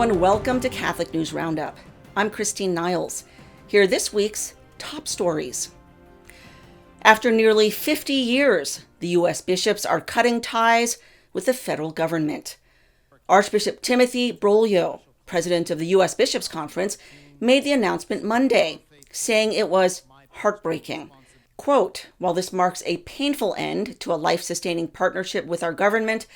and welcome to Catholic News Roundup. I'm Christine Niles. Here are this week's top stories. After nearly 50 years, the U.S. bishops are cutting ties with the federal government. Archbishop Timothy Broglio, president of the U.S. Bishops' Conference, made the announcement Monday, saying it was heartbreaking. Quote, "While this marks a painful end to a life-sustaining partnership with our government,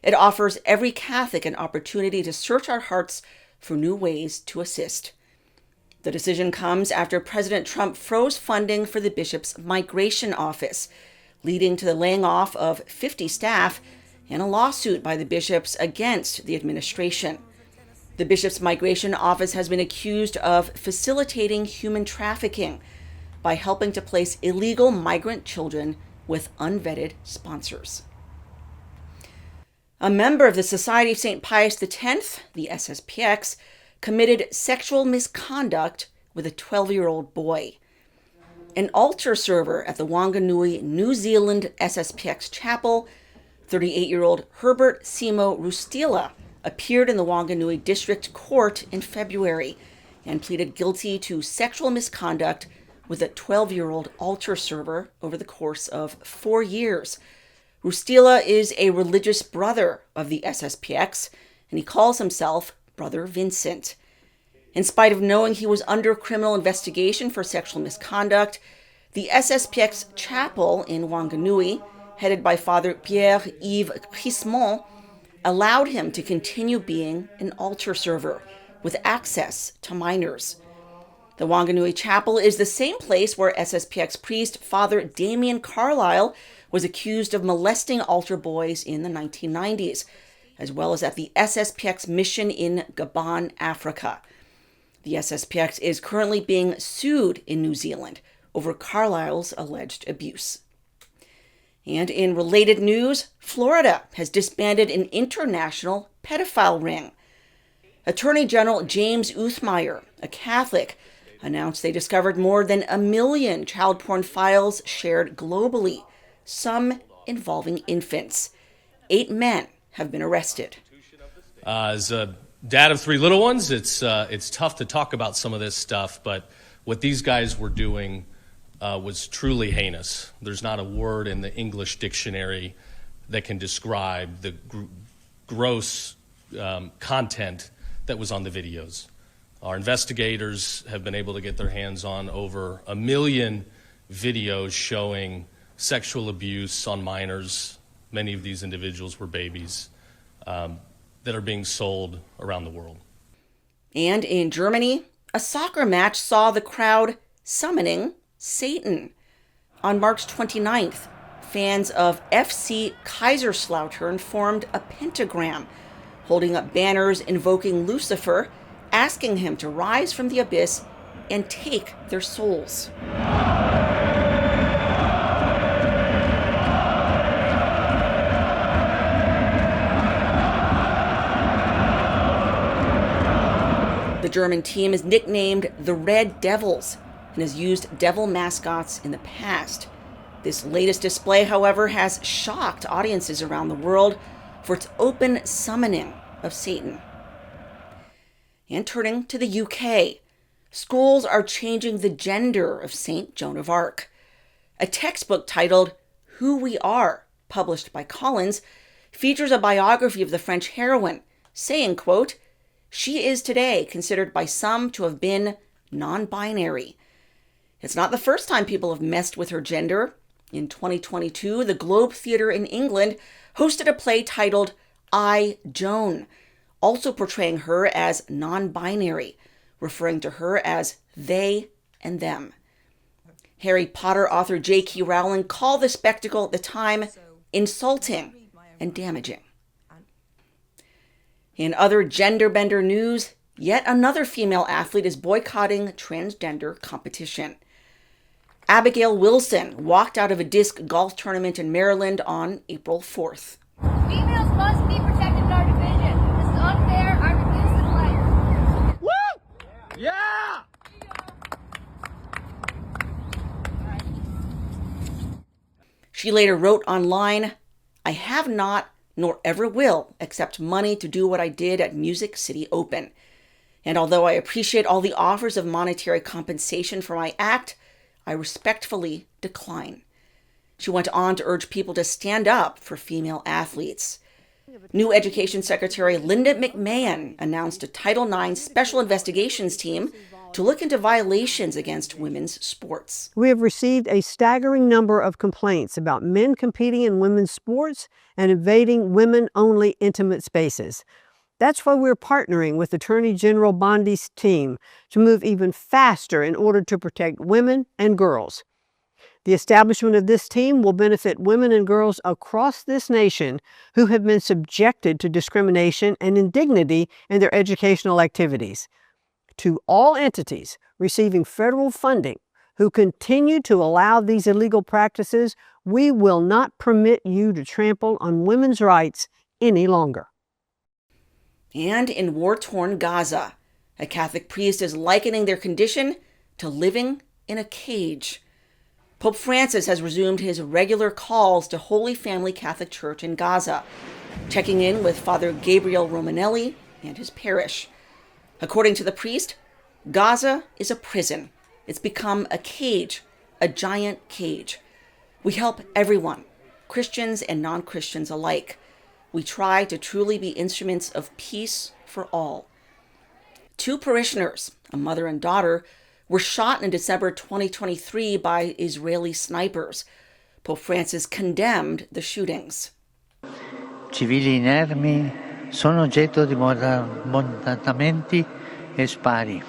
it offers every Catholic an opportunity to search our hearts for new ways to assist." The decision comes after President Trump froze funding for the bishop's migration office, leading to the laying off of 50 staff and a lawsuit by the bishops against the administration. The bishop's migration office has been accused of facilitating human trafficking by helping to place illegal migrant children with unvetted sponsors. A member of the Society of St. Pius X, the SSPX, committed sexual misconduct with a 12-year-old boy. An altar server at the Wanganui, New Zealand SSPX chapel, 38-year-old Herbert Simo Rustila, appeared in the Wanganui District Court in February and pleaded guilty to sexual misconduct with a 12-year-old altar server over the course of 4 years. Rustila is a religious brother of the SSPX, and he calls himself Brother Vincent. In spite of knowing he was under criminal investigation for sexual misconduct, the SSPX chapel in Wanganui, headed by Father Pierre-Yves Crismont, allowed him to continue being an altar server with access to minors. The Wanganui Chapel is the same place where SSPX priest Father Damien Carlisle was accused of molesting altar boys in the 1990s, as well as at the SSPX mission in Gabon, Africa. The SSPX is currently being sued in New Zealand over Carlisle's alleged abuse. And in related news, Florida has disbanded an international pedophile ring. Attorney General James Uthmeier, a Catholic, announced they discovered more than 1 million child porn files shared globally, some involving infants. 8 men have been arrested. As a dad of 3 little ones, it's tough to talk about some of this stuff, but what these guys were doing was truly heinous. There's not a word in the English dictionary that can describe the gross content that was on the videos. Our investigators have been able to get their hands on over 1 million videos showing sexual abuse on minors. Many of these individuals were babies that are being sold around the world. And in Germany, a soccer match saw the crowd summoning Satan. On March 29th, fans of FC Kaiserslautern formed a pentagram, holding up banners invoking Lucifer, asking him to rise from the abyss and take their souls. The German team is nicknamed the Red Devils and has used devil mascots in the past. This latest display, however, has shocked audiences around the world for its open summoning of Satan. And turning to the UK, schools are changing the gender of St. Joan of Arc. A textbook titled Who We Are, published by Collins, features a biography of the French heroine, saying, quote, "She is today considered by some to have been non-binary." It's not the first time people have messed with her gender. In 2022, the Globe Theatre in England hosted a play titled I, Joan, also portraying her as non-binary, referring to her as they and them. Harry Potter author J.K. Rowling called the spectacle at the time insulting and damaging. In other gender-bender news, yet another female athlete is boycotting transgender competition. Abigail Wilson walked out of a disc golf tournament in Maryland on April 4th. Females must be protected in our division. This is unfair. I refuse to play. Woo! Yeah! She later wrote online, "I have not nor ever will accept money to do what I did at Music City Open. And although I appreciate all the offers of monetary compensation for my act, I respectfully decline. She went on to urge people to stand up for female athletes. New Education Secretary Linda McMahon announced a Title IX Special Investigations Team to look into violations against women's sports. We have received a staggering number of complaints about men competing in women's sports and invading women-only intimate spaces. That's why we're partnering with Attorney General Bondi's team to move even faster in order to protect women and girls. The establishment of this team will benefit women and girls across this nation who have been subjected to discrimination and indignity in their educational activities. To all entities receiving federal funding who continue to allow these illegal practices, we will not permit you to trample on women's rights any longer. And in war-torn Gaza, a Catholic priest is likening their condition to living in a cage. Pope Francis has resumed his regular calls to Holy Family Catholic Church in Gaza, checking in with Father Gabriel Romanelli and his parish. According to the priest, Gaza is a prison. It's become a cage, a giant cage. We help everyone, Christians and non-Christians alike. We try to truly be instruments of peace for all. 2 parishioners, a mother and daughter, were shot in December 2023 by Israeli snipers. Pope Francis condemned the shootings. Civili inermi sono oggetto di bombardamenti e spari.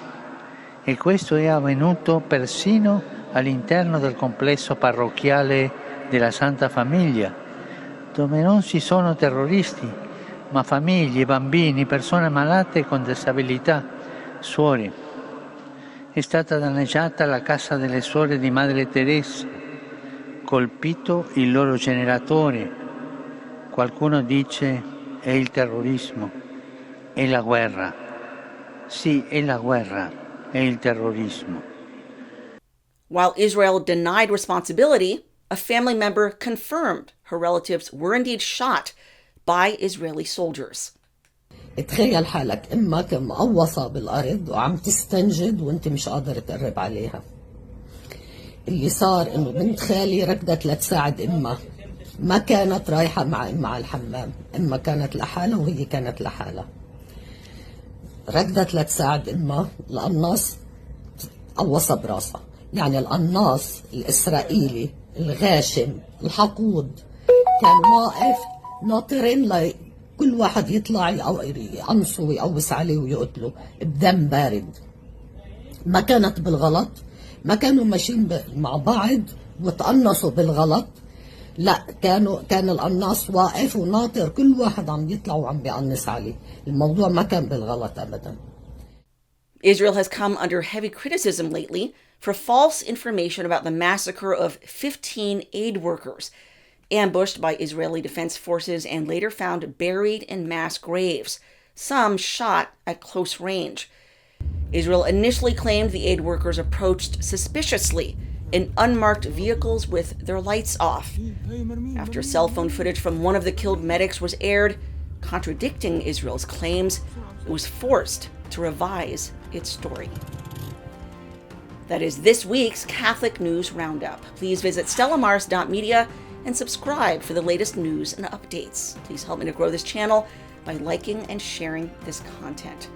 E questo è avvenuto persino all'interno del complesso parrocchiale della Santa Famiglia, dove non ci sono terroristi, ma famiglie, bambini, persone malate con disabilità, suore. È stata danneggiata la casa delle suore di Madre Teresa, colpito il loro generatore. Qualcuno dice è il terrorismo, è la guerra. Sì, è la guerra, è il terrorismo. While Israel denied responsibility, a family member confirmed her relatives were indeed shot by Israeli soldiers. تخيل حالك امك مقوصة بالارض وعم تستنجد وانت مش قادر تقرب عليها. اللي صار انه بنت خالي ركضت لتساعد امها، ما كانت رايحة مع امها على الحمام، امها كانت لحالها وهي كانت لحالها. ركضت لتساعد امها، القناص قوصها براسها. يعني القناص الاسرائيلي الغاشم الحقود كان واقف ناطرين كل واحد يطلع يقنصه ويقوس عليه ويقتله بدم بارد. ما كانت بالغلط، ما كانوا ماشيين مع بعض وتقنصوا بالغلط، لا كان القناص واقف وناطر كل واحد عم يطلع وعم بيقنص عليه. الموضوع ما كان بالغلط ابدا. Israel has come under heavy criticism lately for false information about the massacre of 15 aid workers ambushed by Israeli defense forces and later found buried in mass graves, some shot at close range. Israel initially claimed the aid workers approached suspiciously in unmarked vehicles with their lights off. After cell phone footage from one of the killed medics was aired, contradicting Israel's claims, it was forced to revise its story. That is this week's Catholic News Roundup. Please visit stellamars.media and subscribe for the latest news and updates. Please help me to grow this channel by liking and sharing this content.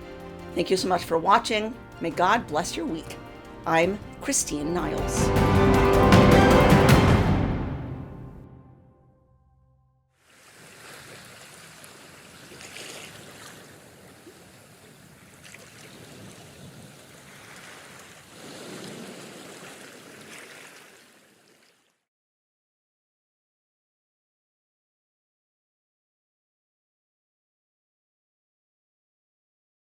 Thank you so much for watching. May God bless your week. I'm Christine Niles.